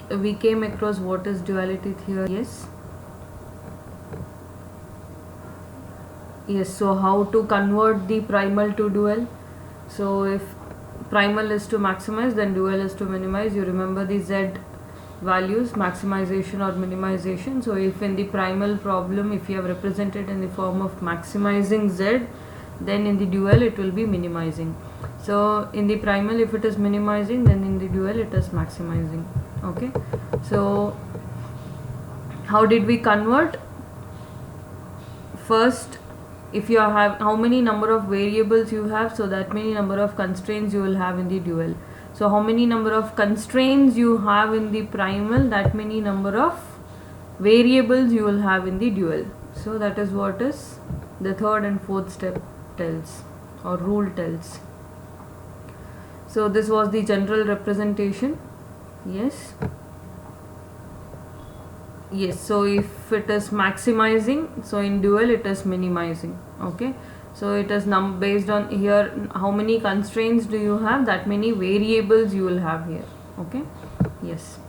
we came across what is duality theory. Yes, so how to convert the primal to dual. So if primal is to maximize, then dual is to minimize. You remember the z values, maximization or minimization. So if in the primal problem, if you have represented in the form of maximizing z, then in the dual it will be minimizing. So in the primal, if it is minimizing, then in the dual it is maximizing. Okay, so how did we convert? First, if you have how many number of variables you have, so that many number of constraints you will have in the dual. So how many number of constraints you have in the primal, that many number of variables you will have in the dual. So that is what is the third and fourth step tells, or rule tells. So this was the general representation. Yes, so if it is maximizing, so in dual it is minimizing. Okay, so it is based on here how many constraints do you have, that many variables you will have here. Okay, yes,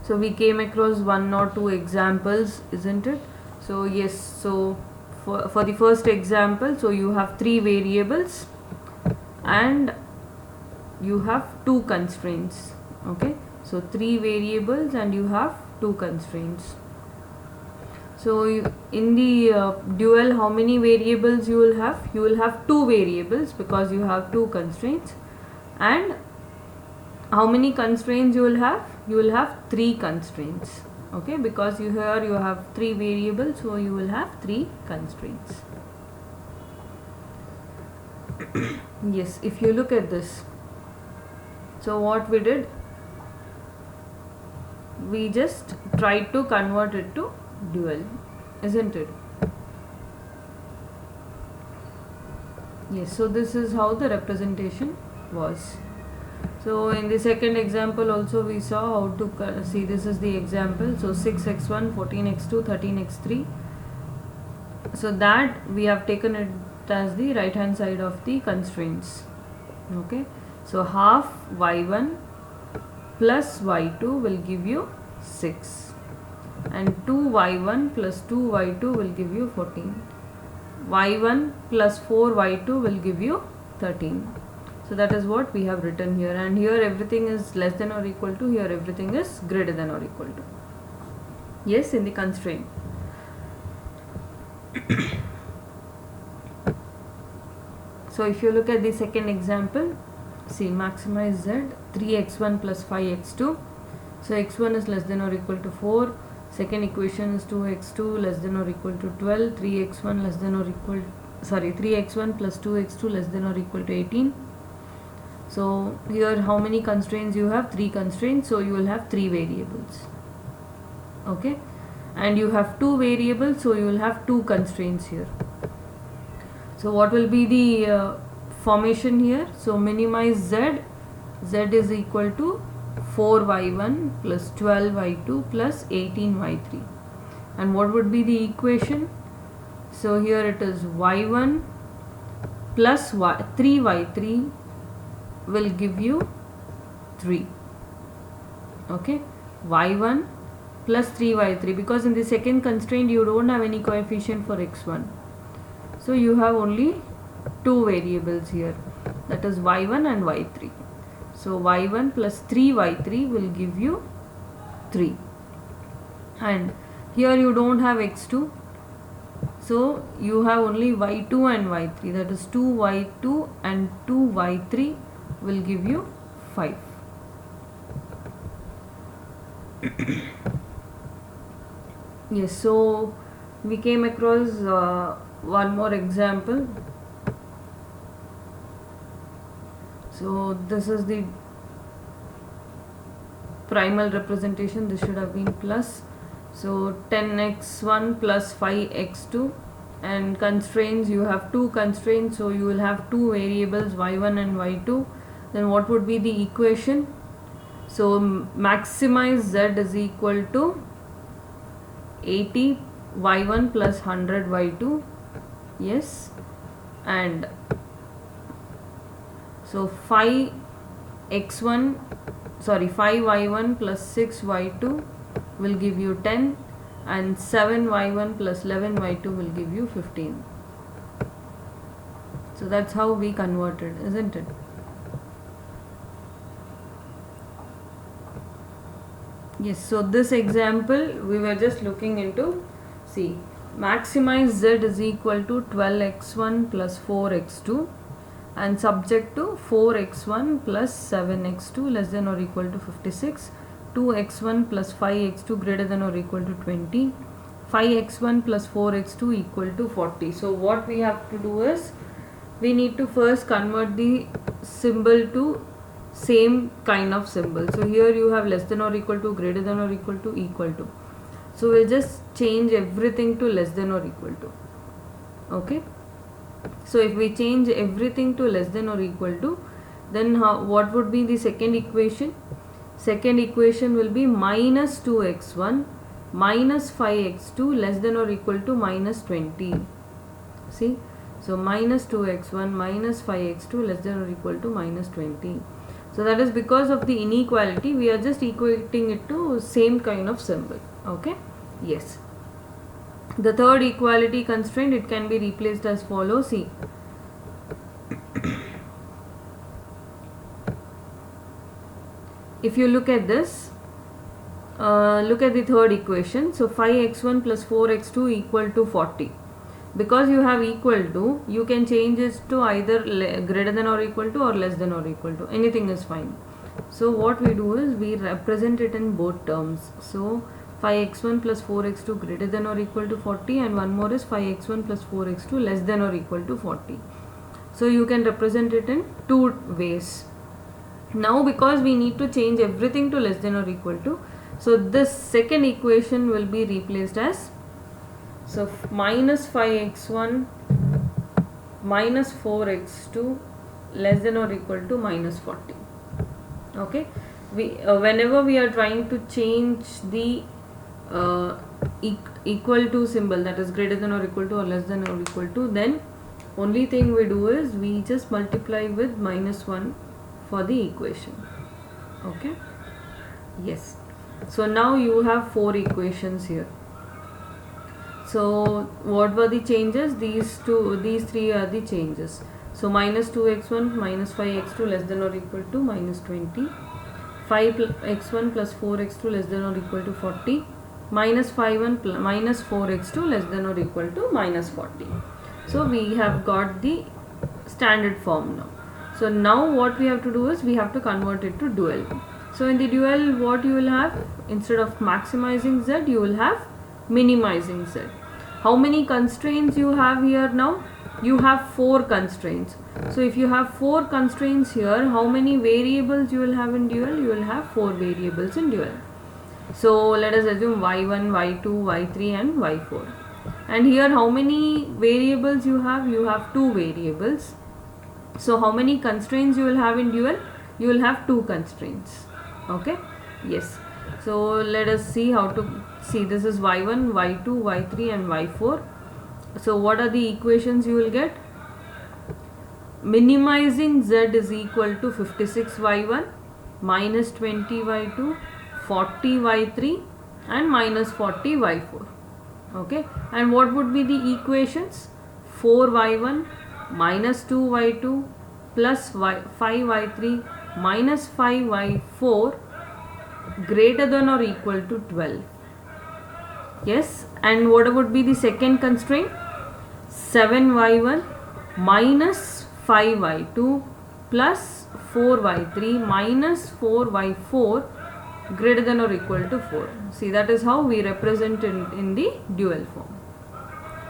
so we came across 1 or 2 examples, isn't it? So yes, so for the first example, so you have 3 variables and you have 2 constraints. Okay, so 3 variables and you have 2 constraints. So in the dual, how many variables you will have? You will have 2 variables because you have 2 constraints. And how many constraints you will have? You will have 3 constraints. Okay, because here you have 3 variables, so you will have 3 constraints. Yes, if you look at this, so what we did, we just tried to convert it to dual, isn't it? Yes, so this is how the representation was. So in the second example also we saw how to see, this is the example. So 6x1, 14x2, 13x3. So that we have taken it as the right hand side of the constraints. Okay, so half y1 plus y2 will give you 6, and 2y1 plus 2y2 will give you 14. y1 plus 4y2 will give you 13. So that is what we have written here, and here everything is less than or equal to, here everything is greater than or equal to. Yes, in the constraint. So if you look at the second example, see, maximize z, 3x1 plus 5x2. So x1 is less than or equal to 4. Second equation is 2x2 less than or equal to 12. 3x1 less than or equal, 3x1 plus 2x2 less than or equal to 18. So here how many constraints you have? 3 constraints. So you will have 3 variables. Okay, and you have 2 variables, so you will have 2 constraints here. So what will be the formation here? So minimize z, z is equal to 4y1 plus 12y2 plus 18y3. And what would be the equation? So here it is y1 plus 3y3 will give you 3. Okay, y1 plus 3y3, because in the second constraint you don't have any coefficient for x1. So you have only 2 variables here, that is y1 and y3. So y1 plus 3y3 will give you 3. And here you don't have x2. So you have only y2 and y3, that is 2y2 and 2y3 will give you 5. Yes, so we came across one more example. So this is the primal representation, this should have been plus. So 10x1 plus 5x2, and constraints, you have 2 constraints, so you will have 2 variables y1 and y2. Then what would be the equation? So maximize z is equal to 80 y1 plus 100 y2. Yes, and so 5 5y1 plus 6y2 will give you 10, and 7y1 plus 11y2 will give you 15. So that's how we converted, isn't it? Yes, so this example we were just looking into. See, maximize z is equal to 12x1 plus 4x2 and subject to 4x1 plus 7x2 less than or equal to 56, 2x1 plus 5x2 greater than or equal to 20, 5x1 plus 4x2 equal to 40. So what we have to do is, we need to first convert the symbol to same kind of symbol. So here you have less than or equal to, greater than or equal to, equal to. So we'll just change everything to less than or equal to. Okay. So if we change everything to less than or equal to, then what would be the second equation? Second equation will be minus 2x1 minus 5x2 less than or equal to minus 20. See, so minus 2x1 minus 5x2 less than or equal to minus 20. So that is because of the inequality, we are just equating it to same kind of symbol. Okay, yes. The third equality constraint, it can be replaced as follows. See, if you look at this, look at the third equation. So 5x1 plus 4x2 equal to 40. Because you have equal to, you can change it to either greater than or equal to or less than or equal to. Anything is fine. So what we do is, we represent it in both terms. So 5x1 plus 4x2 greater than or equal to 40, and one more is 5x1 plus 4x2 less than or equal to 40. So you can represent it in two ways. Now because we need to change everything to less than or equal to, so this second equation will be replaced as, so minus 5x1 minus 4x2 less than or equal to minus 40. Okay, we whenever we are trying to change the equal to symbol, that is greater than or equal to or less than or equal to, then only thing we do is we just multiply with minus 1 for the equation. Okay, yes. So now you have 4 equations here. So what were the changes? These three are the changes. So minus 2x1 minus 5x2 less than or equal to minus 20, 5x1 plus 4x2 less than or equal to 40, minus 5x1 minus 4x2 less than or equal to minus 40. So we have got the standard form now. So now what we have to do is, we have to convert it to dual. So in the dual, what you will have, instead of maximizing z, you will have minimizing z. How many constraints you have here now? You have 4 constraints. So if you have 4 constraints here, how many variables you will have in dual? You will have 4 variables in dual. So let us assume y1, y2, y3 and y4. And here how many variables you have? You have 2 variables. So how many constraints you will have in dual? You will have 2 constraints. Okay, yes. So let us see how to see. This is y1, y2, y3 and y4. So what are the equations you will get? Minimizing z is equal to 56y1 minus 20y2, 40y3 and minus 40y4. Okay, and what would be the equations? 4y1 minus 2y2 plus 5y3 minus 5y4 greater than or equal to 12. Yes, and what would be the second constraint? 7y1 minus 5y2 plus 4y3 minus 4y4 greater than or equal to 4. See, that is how we represent it in the dual form.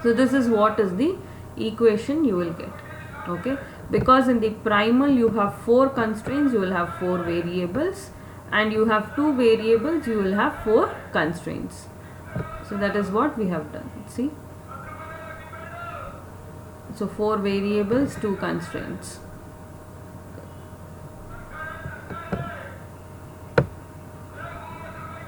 So this is what is the equation you will get. Okay, because in the primal you have 4 constraints, you will have 4 variables, and you have 2 variables, you will have 4 constraints. So that is what we have done. See, so 4 variables, 2 constraints.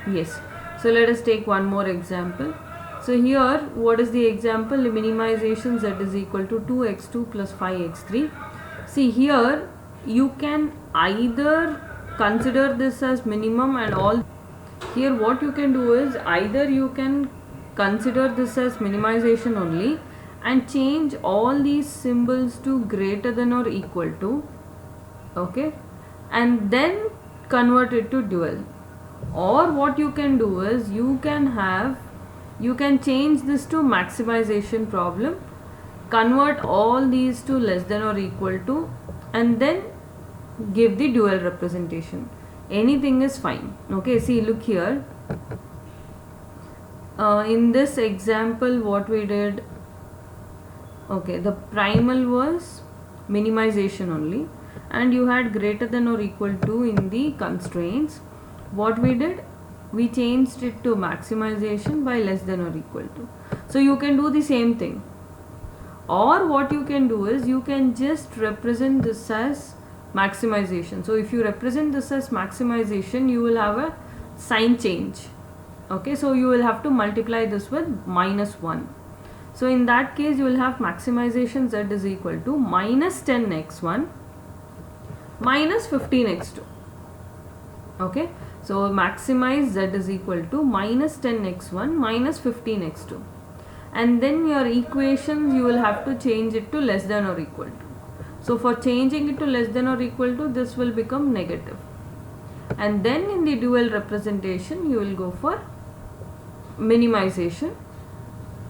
Yes, so let us take one more example. So here, what is the example? The minimization z is equal to 2x2 plus 5x3. See, here you can either consider this as minimum and all. Here what you can do is either you can consider this as minimization only and change all these symbols to greater than or equal to, okay, and then convert it to dual. Or what you can do is you can change this to maximization problem, convert all these to less than or equal to, and then give the dual representation. Anything is fine. Okay, see, look here. In this example what we did, okay, the primal was minimization only and you had greater than or equal to in the constraints. What we did, we changed it to maximization by less than or equal to. So you can do the same thing, or what you can do is you can just represent this as maximization. So if you represent this as maximization, you will have a sign change. Okay, so you will have to multiply this with -1. So in that case you will have maximization z is equal to minus 10x1 minus 15x2. Okay, so maximize z is equal to minus 10x1 minus 15x2, and then your equations you will have to change it to less than or equal to. So for changing it to less than or equal to, this will become negative, and then in the dual representation you will go for minimization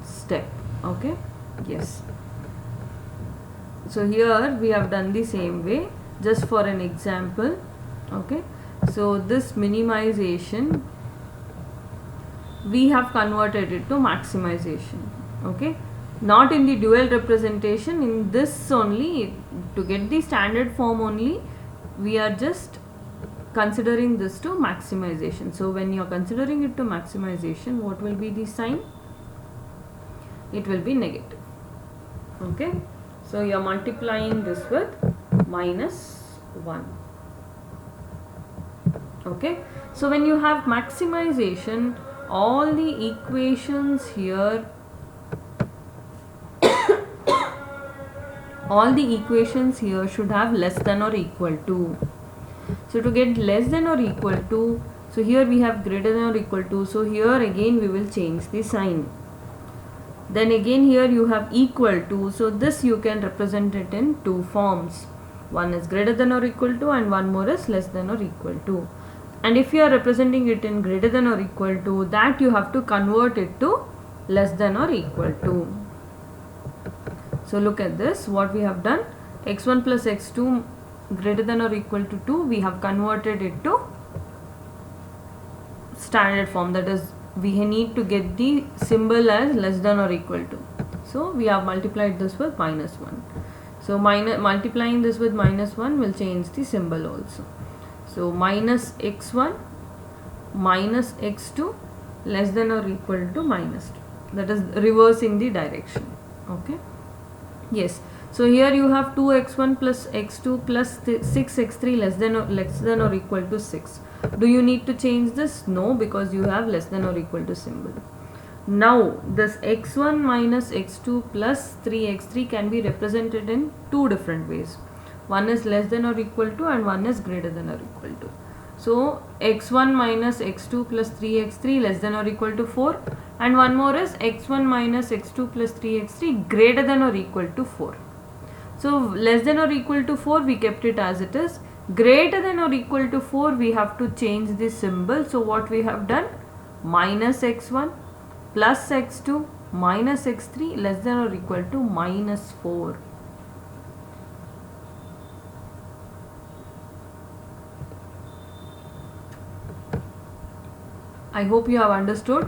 step. Okay, yes. So here we have done the same way, just for an example. Okay, so this minimization we have converted it to maximization. Okay, not in the dual representation, in this only, to get the standard form only, we are just considering this to maximization. So when you are considering it to maximization, what will be the sign? It will be negative. Okay, so you are multiplying this with -1. Okay, so when you have maximization, all the equations here should have less than or equal to. So to get less than or equal to, so here we have greater than or equal to, so here again we will change the sign. Then again here you have equal to, so this you can represent it in two forms. One is greater than or equal to and one more is less than or equal to. And if you are representing it in greater than or equal to, that you have to convert it to less than or equal to. So look at this, what we have done, x1 plus x2 greater than or equal to 2, we have converted it to standard form, that is we need to get the symbol as less than or equal to. So we have multiplied this with -1. So multiplying this with -1 will change the symbol also. So minus x1 minus x2 less than or equal to -2, that is reversing the direction. Okay, yes. So here you have 2x1 plus x2 plus 6x3 less than or equal to 6. Do you need to change this? No, because you have less than or equal to symbol. Now this x1 minus x2 plus 3x3 can be represented in two different ways. One is less than or equal to and one is greater than or equal to. So x1 minus x2 plus 3x3 less than or equal to 4, and one more is x1 minus x2 plus 3x3 greater than or equal to 4. So less than or equal to 4 we kept it as it is. Greater than or equal to 4 we have to change the symbol. So what we have done, minus x1 plus x2 minus x3 less than or equal to -4. I hope you have understood.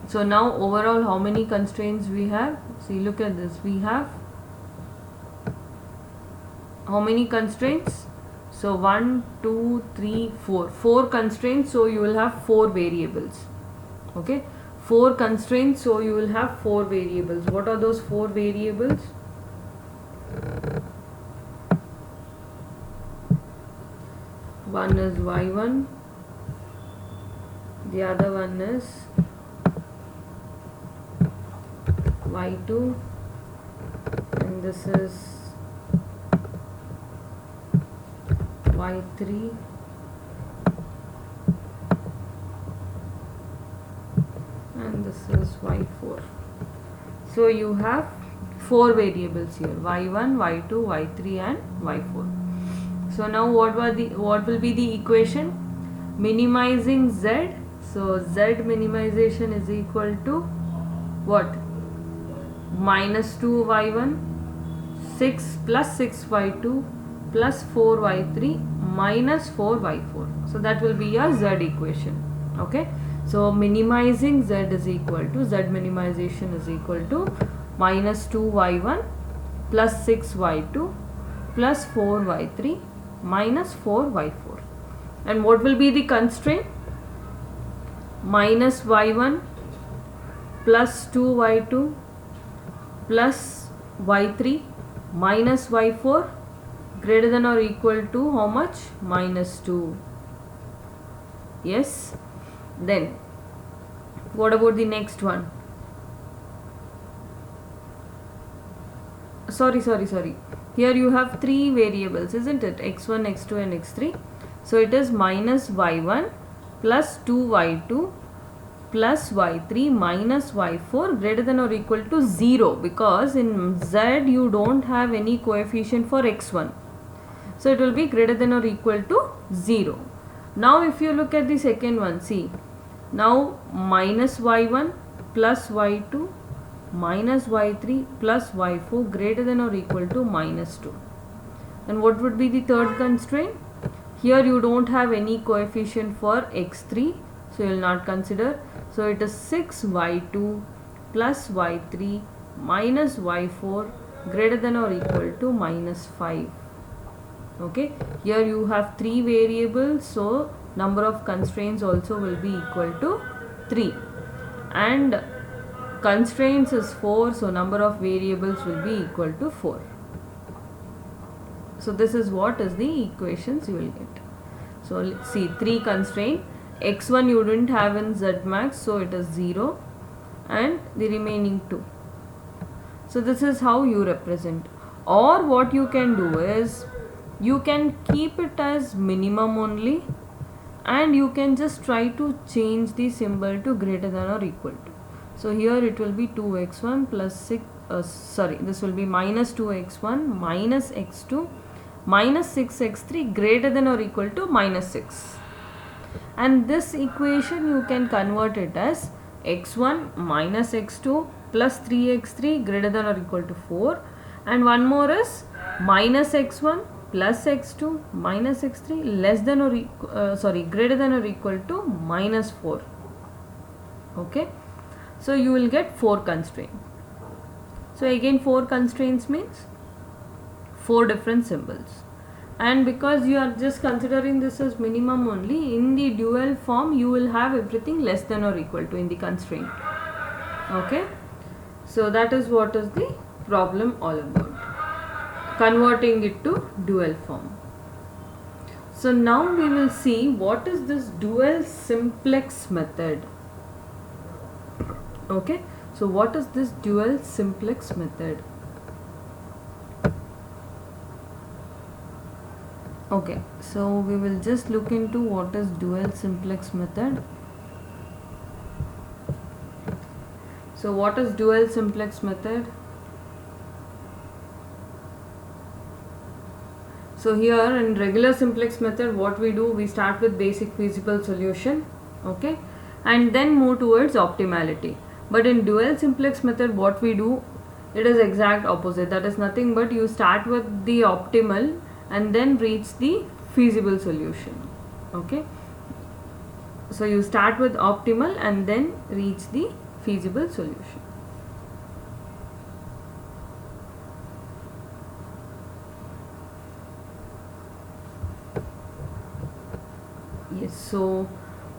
So now overall how many constraints we have? See, look at this, we have how many constraints? So 1, 2, 3, 4. 4 constraints, so you will have 4 variables. Okay, 4 constraints, so you will have 4 variables. What are those 4 variables? One is y1, the other one is y2, and this is y3 and this is y4. So you have 4 variables here, y1, y2, y3 and y4. So now what will be the equation? Minimizing z. So z minimization is equal to what? Minus 2y1, 6 plus 6y2 plus 4y3 minus 4y4. So that will be your z equation. Okay. So minimizing z is equal to, z minimization is equal to minus 2y1 plus 6y2 plus 4y3 minus 4y4. And what will be the constraint? Minus y1 plus 2y2 plus y3 minus y4 greater than or equal to how much? Minus 2. Yes. Then what about the next one? Sorry. Here you have 3 variables, isn't it? x1, x2 and x3. So it is minus y1 plus 2y2 plus y3 minus y4 greater than or equal to 0, because in z you don't have any coefficient for x1. So it will be greater than or equal to 0. Now if you look at the second one, see, now minus y1 plus y2 minus y3 plus y4 greater than or equal to minus 2. And what would be the third constraint? Here you don't have any coefficient for x3, so you will not consider. So it is 6y2 plus y3 minus y4 greater than or equal to minus 5. Okay, here you have 3 variables, so number of constraints also will be equal to 3, and constraints is 4, so number of variables will be equal to 4. So this is what is the equations you will get. So let's see, 3 constraint, x1 you didn't have in z max, so it is 0, and the remaining 2. So this is how you represent. Or what you can do is, you can keep it as minimum only, and you can just try to change the symbol to greater than or equal to. So here it will be 2x1 plus 6, this will be minus 2x1 minus x2 minus 6x3 greater than or equal to minus 6. And this equation you can convert it as x1 minus x2 plus 3x3 greater than or equal to 4, and one more is minus x1 plus x2 minus x3 less than or greater than or equal to minus 4. Okay, so you will get 4 constraints. So again 4 constraints means 4 different symbols, and because you are just considering this as minimum only, in the dual form you will have everything less than or equal to in the constraint. Okay, so that is what is the problem all about, converting it to dual form. So now we will see what is this dual simplex method. Okay, so what is this dual simplex method? Okay, so we will just look into what is dual simplex method. So what is dual simplex method? So here in regular simplex method, what we do, we start with basic feasible solution, okay, and then move towards optimality. But in dual simplex method, what we do, it is exact opposite. That is nothing but you start with the optimal and then reach the feasible solution. Okay, so you start with optimal and then reach the feasible solution. Yes, so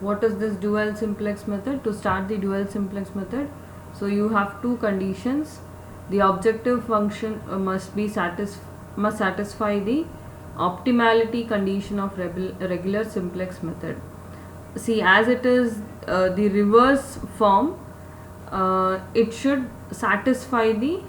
what is this dual simplex method? To start the dual simplex method, so you have 2 conditions. The objective function must satisfy the optimality condition of regular simplex method. See, as it is the reverse form, it should satisfy the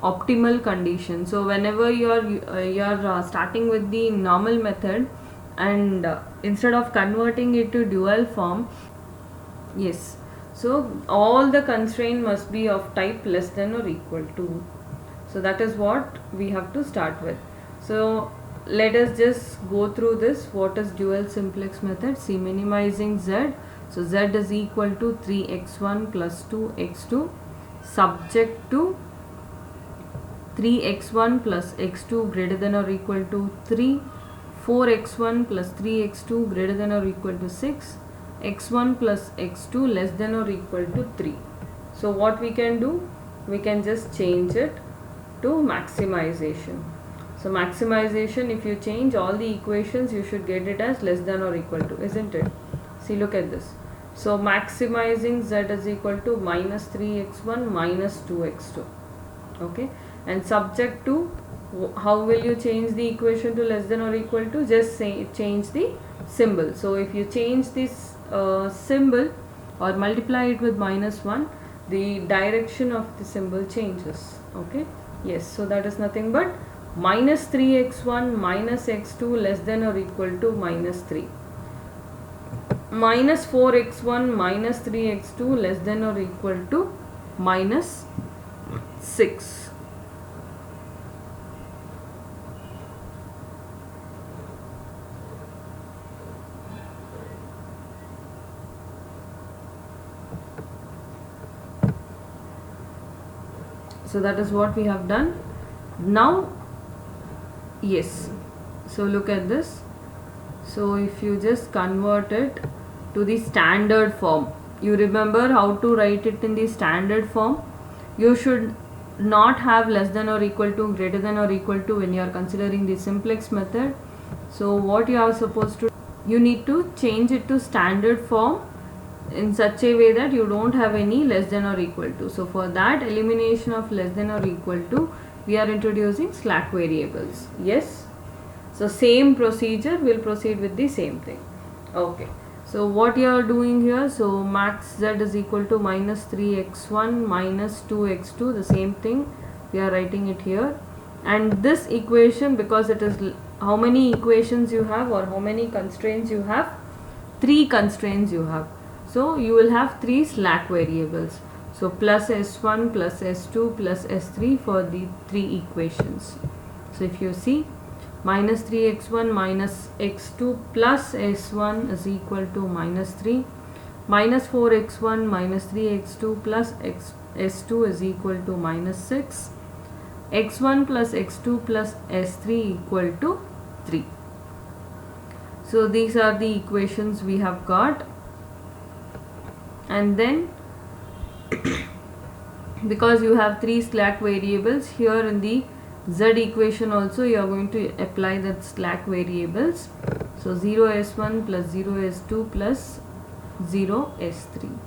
optimal condition. So whenever you are starting with the normal method, and instead of converting it to dual form, yes, so all the constraint must be of type less than or equal to. So that is what we have to start with. So let us just go through this. What is dual simplex method? See, minimizing z. So z is equal to 3x1 plus 2x2 subject to 3x1 plus x2 greater than or equal to 3, 4x1 plus 3x2 greater than or equal to 6, x1 plus x2 less than or equal to 3. So what we can do? We can just change it to maximization. So maximization, if you change all the equations, you should get it as less than or equal to, isn't it? See, look at this. So maximizing z is equal to minus 3x1 minus 2x2. Okay, and subject to, how will you change the equation to less than or equal to? Just say change the symbol. So if you change this symbol or multiply it with minus 1, the direction of the symbol changes. Okay, yes, so that is nothing but minus 3x1 minus x2 less than or equal to minus 3, minus 4x1 minus 3x2 less than or equal to minus 6. So that is what we have done. Now, yes, so look at this. So if you just convert it to the standard form, you remember how to write it in the standard form. You should not have less than or equal to, greater than or equal to when you are considering the simplex method. So what you are supposed to, you need to change it to standard form in such a way that you don't have any less than or equal to. So for that elimination of less than or equal to, we are introducing slack variables. Yes, so same procedure, will proceed with the same thing. Okay, so what you are doing here, so max z is equal to minus 3x1 minus 2x2, the same thing we are writing it here. And this equation, because it is how many equations you have or how many constraints you have, 3 constraints you have. So you will have 3 slack variables. So plus s1 plus s2 plus s3 for the 3 equations. So if you see, minus 3x1 minus x2 plus s1 is equal to minus 3, minus 4x1 minus 3x2 plus s2 is equal to minus 6, x1 plus x2 plus s3 equal to 3. So these are the equations we have got. And then because you have 3 slack variables here in the z equation also, you are going to apply the slack variables. So 0 s1 plus 0 s2 plus 0 s3.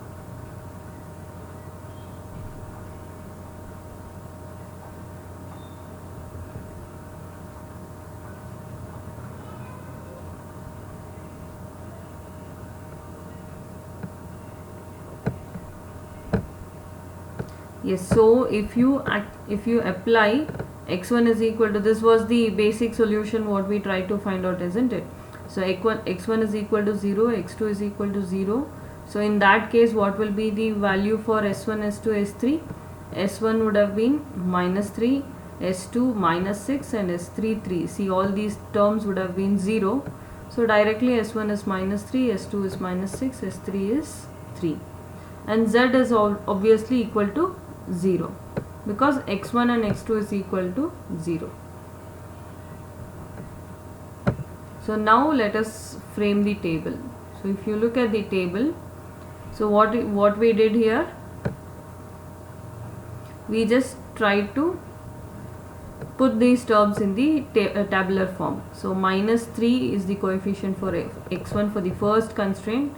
Yes, so if you apply x1 is equal to, this was the basic solution what we try to find out, isn't it? So x1 is equal to 0, x2 is equal to 0. So in that case, what will be the value for s1, s2, s3? s1 would have been minus 3, s2 minus 6 and s3 3. See, all these terms would have been 0. So directly s1 is minus 3, s2 is minus 6, s3 is 3. And z is obviously equal to 0 because x1 and x2 is equal to 0. So now let us frame the table. So if you look at the table, so what we did here, we just tried to put these terms in the tabular form. So minus 3 is the coefficient for x1 for the first constraint,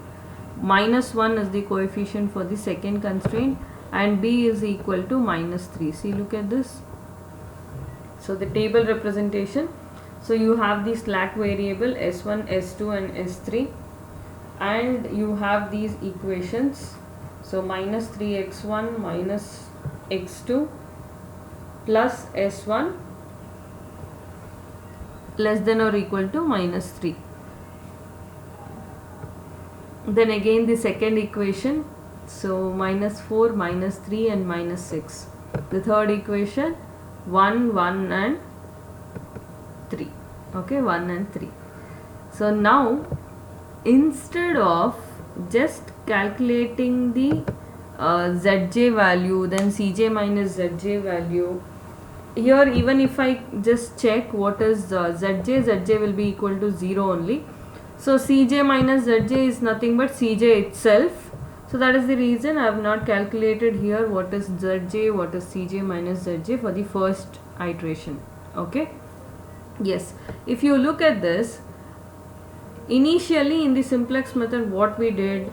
minus 1 is the coefficient for the second constraint, and b is equal to minus 3. See, look at this. So the table representation, so you have the slack variable s1, s2 and s3, and you have these equations. So minus 3x1 minus x2 plus s1 less than or equal to minus 3. Then again the second equation, so minus 4, minus 3 and minus 6. The third equation, 1, 1 and 3. Okay, 1 and 3. So now instead of just calculating the Zj value, then Cj minus Zj value, here even if I just check what is Zj will be equal to 0 only. So Cj minus Zj is nothing but Cj itself. So that is the reason I have not calculated here what is Zj, what is Cj minus Zj for the first iteration. Okay. Yes. If you look at this, initially in the simplex method what we did,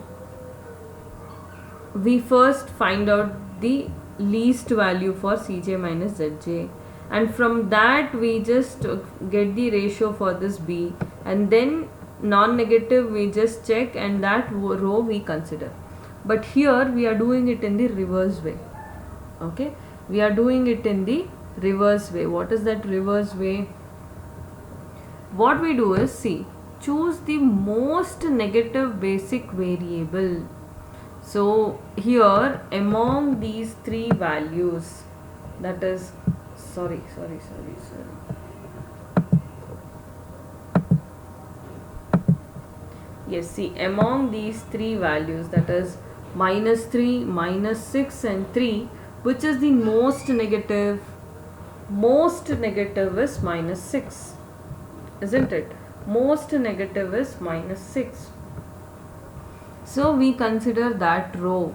we first find out the least value for Cj minus Zj, and from that we just get the ratio for this B, and then non-negative we just check and that row we consider. But here we are doing it in the reverse way. Okay, we are doing it in the reverse way. What is that reverse way? What we do is, see, choose the most negative basic variable. So here among these three values, that is sorry. Yes, see, among these three values, that is minus 3, minus 6 and 3, which is the most negative? Most negative is minus 6, isn't it? Most negative is minus 6. So we consider that row.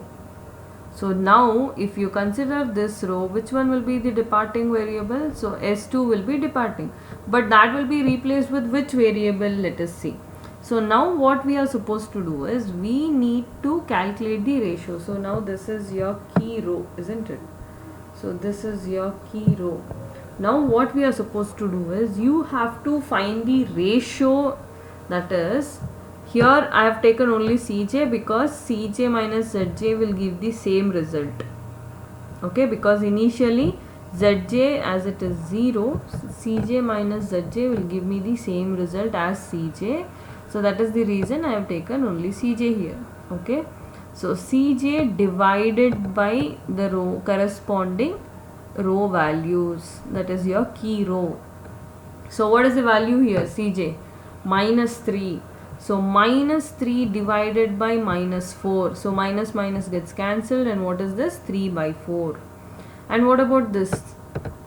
So now if you consider this row, which one will be the departing variable? So S2 will be departing, but that will be replaced with which variable? Let us see. So now what we are supposed to do is we need to calculate the ratio. So now this is your key row, isn't it? So this is your key row. Now what we are supposed to do is you have to find the ratio, that is, here I have taken only Cj because Cj minus Zj will give the same result. Okay, because initially Zj as it is 0, Cj minus Zj will give me the same result as Cj. So that is the reason I have taken only Cj here. Okay, so Cj divided by the row corresponding row values, that is your key row. So what is the value here? Cj minus 3. So minus 3 divided by minus 4. So minus minus gets cancelled, and what is this? 3 by 4. And what about this?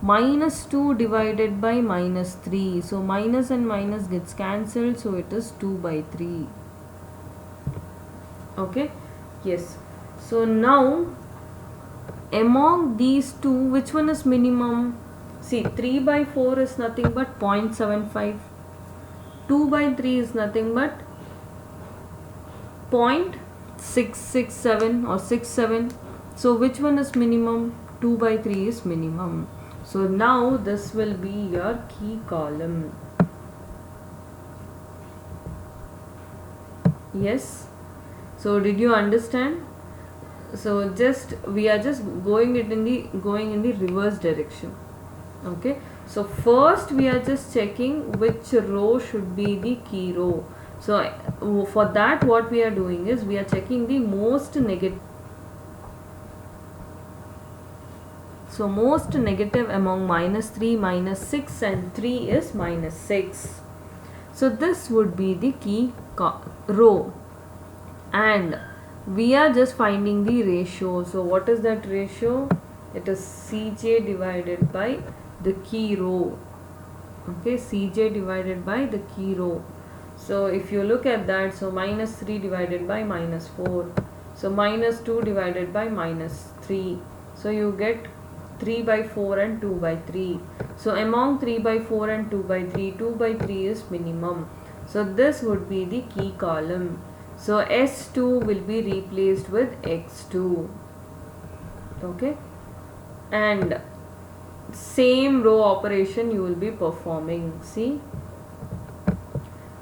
Minus 2 divided by minus 3. So minus and minus gets cancelled, so it is 2 by 3. Okay, yes. So now among these two, which one is minimum? See, 3 by 4 is nothing but 0.75. 2 by 3 is nothing but 0.667 or 67. So which one is minimum? 2 by 3 is minimum. So now this will be your key column. Yes. So did you understand? So we are just going in the reverse direction. Okay. So first we are just checking which row should be the key row. So for that what we are doing is we are checking the most negative. So most negative among minus 3, minus 6 and 3 is minus 6. So this would be the key row, and we are just finding the ratio. So what is that ratio? It is Cj divided by the key row. Okay, Cj divided by the key row. So if you look at that, so minus 3 divided by minus 4. So minus 2 divided by minus 3. So you get 3 by 4 and 2 by 3. So among 3 by 4 and 2 by 3, 2 by 3 is minimum. So this would be the key column. So S2 will be replaced with X2. Okay, and same row operation you will be performing. See,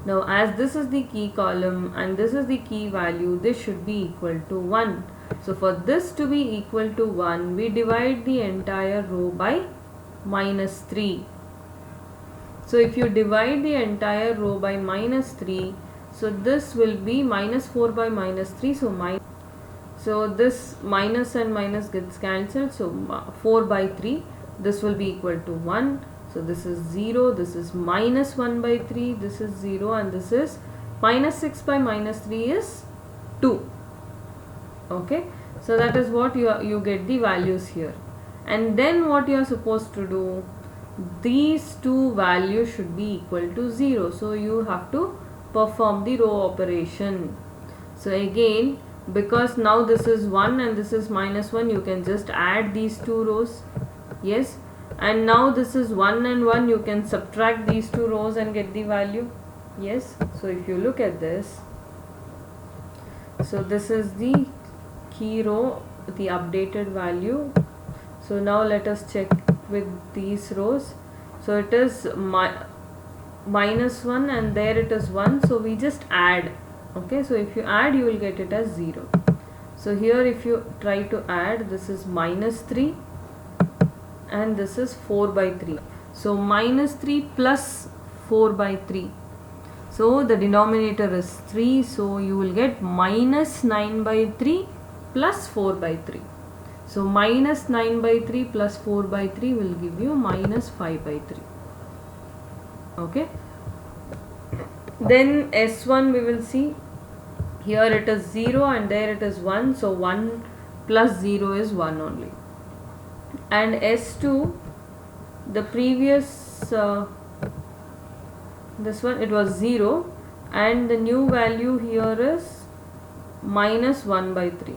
now as this is the key column and this is the key value, this should be equal to 1. So for this to be equal to 1, we divide the entire row by minus 3. So if you divide the entire row by minus 3, So this will be minus 4 by minus 3. So this minus and minus gets cancelled. So 4 by 3. This will be equal to 1. So this is 0. This is minus 1 by 3. This is 0. And this is minus 6 by minus 3 is 2. Okay. So that is what you get the values here. And then what you are supposed to do? These two values should be equal to 0. So you have to perform the row operation. So again, because now this is 1 and this is minus 1, you can just add these two rows. Yes. And now this is 1 and 1, you can subtract these two rows and get the value. Yes. So if you look at this, so this is the key row, the updated value. So now let us check with these rows. So it is minus 1 and there it is 1. So we just add. Okay. So if you add, you will get it as 0. So here if you try to add, this is minus 3 and this is 4 by 3. So minus 3 plus 4 by 3. So the denominator is 3. So you will get minus 9 by 3 plus 4 by 3. So minus 9 by 3 plus 4 by 3 will give you minus 5 by 3. Okay. Then S1 we will see. Here it is 0 and there it is 1. So 1 plus 0 is 1 only. And S2, the previous, this one it was 0 and the new value here is minus 1 by 3.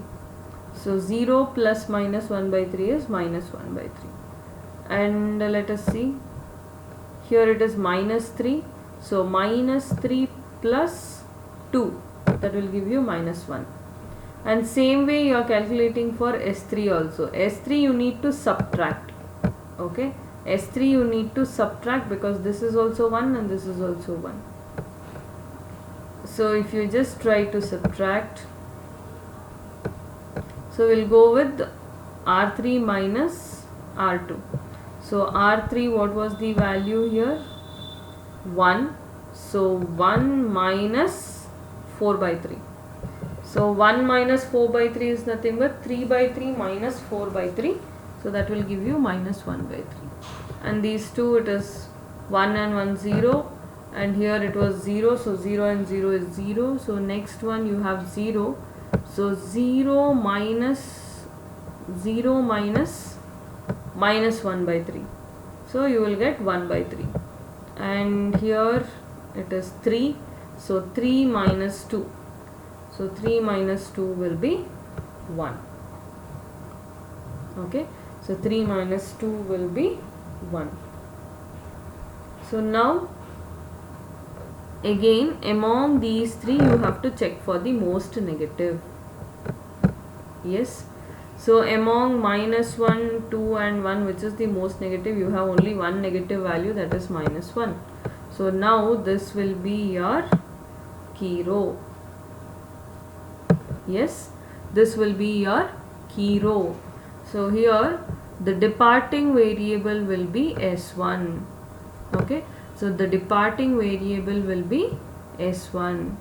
So 0 plus minus 1 by 3 is minus 1 by 3. And let us see. Here it is minus 3. So minus 3 plus 2. That will give you minus 1. And same way you are calculating for S3 also. S3 you need to subtract. Okay. S3 you need to subtract because this is also 1 and this is also 1. So if you just try to subtract, so we'll go with R3 minus R2. So R3, what was the value here? 1. So 1 minus 4 by 3. So 1 minus 4 by 3 is nothing but 3 by 3 minus 4 by 3. So that will give you minus 1 by 3. And these two, it is 1 and 1 0. And here it was 0. So 0 and 0 is 0. So next one you have 0. So 0 minus minus 1 by 3. So you will get 1 by 3. And here it is 3. So 3 minus 2. So 3 minus 2 will be 1. Okay. So 3 minus 2 will be 1. So now again among these three you have to check for the most negative. Yes. So among minus 1, 2 and 1, which is the most negative, you have only one negative value, that is minus 1. So now this will be your key row. Yes, this will be your key row. So here the departing variable will be S1. Okay. So the departing variable will be S1.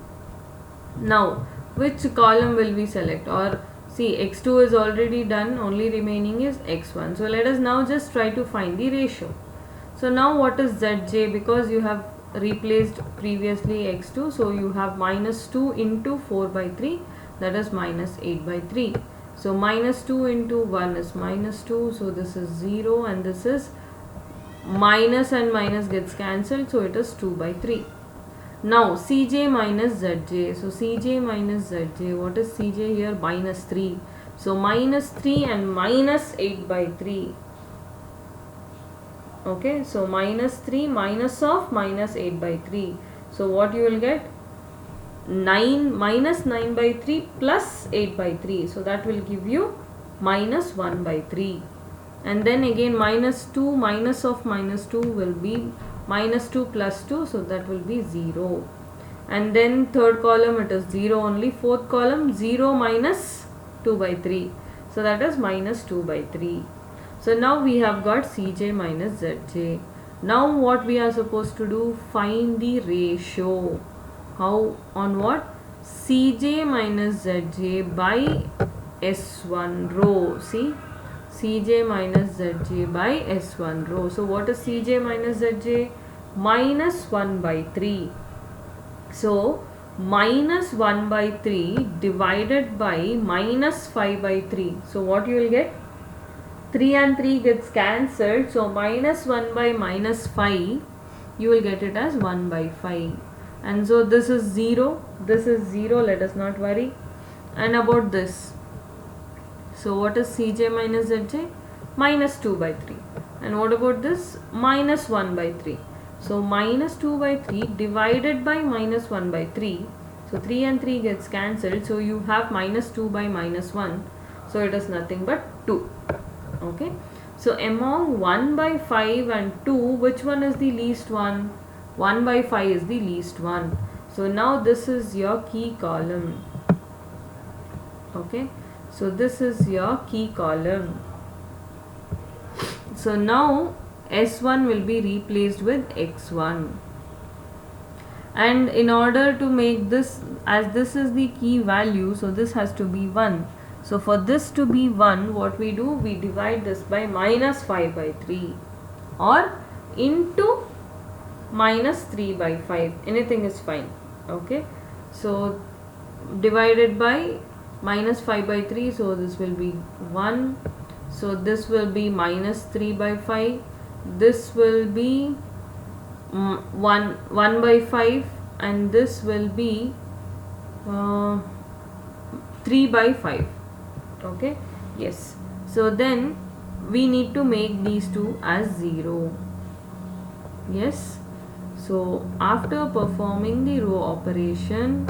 Now which column will we select? Or see, x2 is already done, only remaining is x1. So let us now just try to find the ratio. So now what is Zj? Because you have replaced previously x2, so you have minus 2 into 4 by 3, that is minus 8 by 3. So minus 2 into 1 is minus 2, so this is 0 and this is minus and minus gets cancelled, so it is 2 by 3. Now Cj minus Zj. So Cj minus Zj, what is Cj here? Minus 3. So minus 3 and minus 8 by 3. Okay, so minus 3 minus of minus 8 by 3. So what you will get? 9 minus 9 by 3 plus 8 by 3. So that will give you minus 1 by 3. And then again minus 2 minus of minus 2 will be minus 2 plus 2, so that will be 0. And then third column it is 0 only. Fourth column 0 minus 2 by 3. So that is minus 2 by 3. So now we have got Cj minus Zj. Now what we are supposed to do? Find the ratio. How? On what? Cj minus Zj by S1 row. See, Cj minus Zj by S1 row. So what is Cj minus Zj? Minus 1 by 3. So minus 1 by 3 divided by minus 5 by 3. So what you will get? 3 and 3 gets cancelled. So minus 1 by minus 5, you will get it as 1 by 5. And so this is 0. This is 0. Let us not worry. And about this. So what is Cj minus Zj? Minus 2 by 3. And what about this? Minus 1 by 3. So minus 2 by 3 divided by minus 1 by 3. So 3 and 3 gets cancelled. So you have minus 2 by minus 1. So it is nothing but 2. Okay. So among 1 by 5 and 2, which one is the least one? 1 by 5 is the least one. So now this is your key column. Okay. So this is your key column. So now S1 will be replaced with X1. And in order to make this, as this is the key value, so this has to be 1. So for this to be 1, what we do? We divide this by minus 5 by 3 or into minus 3 by 5. Anything is fine. Okay. So divided by minus 5 by 3. So this will be 1. So this will be minus 3 by 5. This will be 1 by 5. And this will be 3 by 5. Okay. Yes. So then we need to make these two as 0. Yes. So after performing the row operation,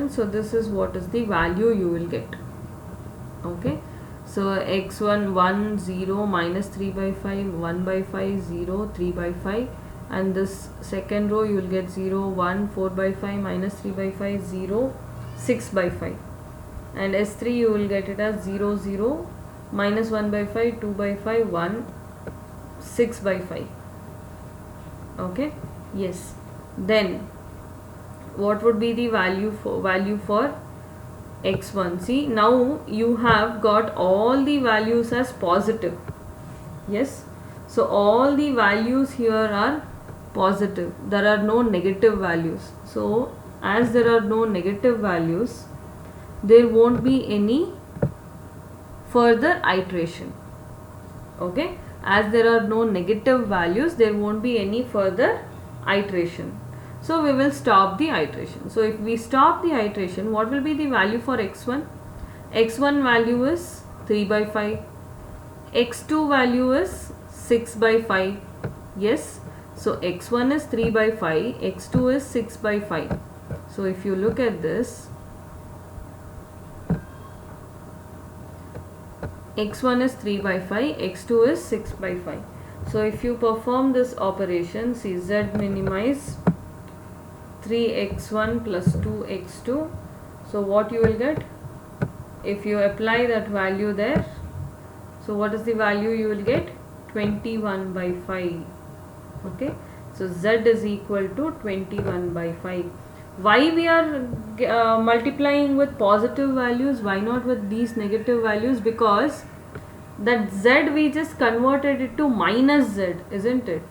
so this is what is the value you will get. Okay. So x1 1 0 minus 3 by 5 1 by 5 0 3 by 5, and this second row you will get 0 1 4 by 5 minus 3 by 5 0 6 by 5, and S3 you will get it as 0 0 minus 1 by 5 2 by 5 1 6 by 5. Okay. Yes. Then what would be the value for x1? See, now you have got all the values as positive. Yes. So all the values here are positive. There are no negative values. So as there are no negative values, there won't be any further iteration. Okay. As there are no negative values, there won't be any further iteration. So we will stop the iteration. So if we stop the iteration, what will be the value for x1? x1 value is 3 by 5. x2 value is 6 by 5. Yes. So x1 is 3 by 5, x2 is 6 by 5. So if you look at this, x1 is 3 by 5, x2 is 6 by 5. So if you perform this operation, see z minimize 3x1 plus 2x2. So what you will get? If you apply that value there, so what is the value you will get? 21 by 5. Okay. So z is equal to 21 by 5. Why we are multiplying with positive values? Why not with these negative values? Because that z we just converted it to minus z, isn't it?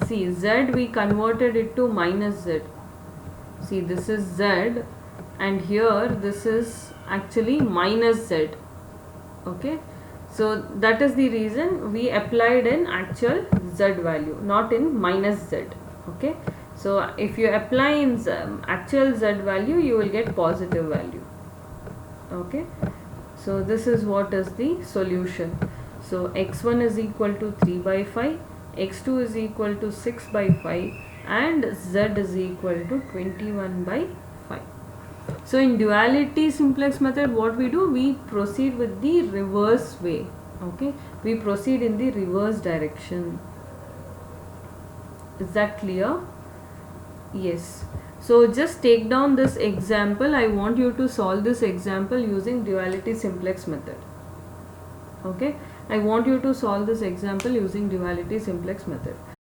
See, z we converted it to minus z. See, this is z and here this is actually minus z. Okay. So that is the reason we applied an actual z value, not in minus z. Okay. So if you apply in actual z value, you will get positive value. Okay. So this is what is the solution. So x1 is equal to 3 by 5, x2 is equal to 6 by 5, and z is equal to 21 by 5. So in duality simplex method, what we do? We proceed with the reverse way. Okay. We proceed in the reverse direction. Is that clear? Yes. So just take down this example. I want you to solve this example using duality simplex method. Okay, I want you to solve this example using duality simplex method.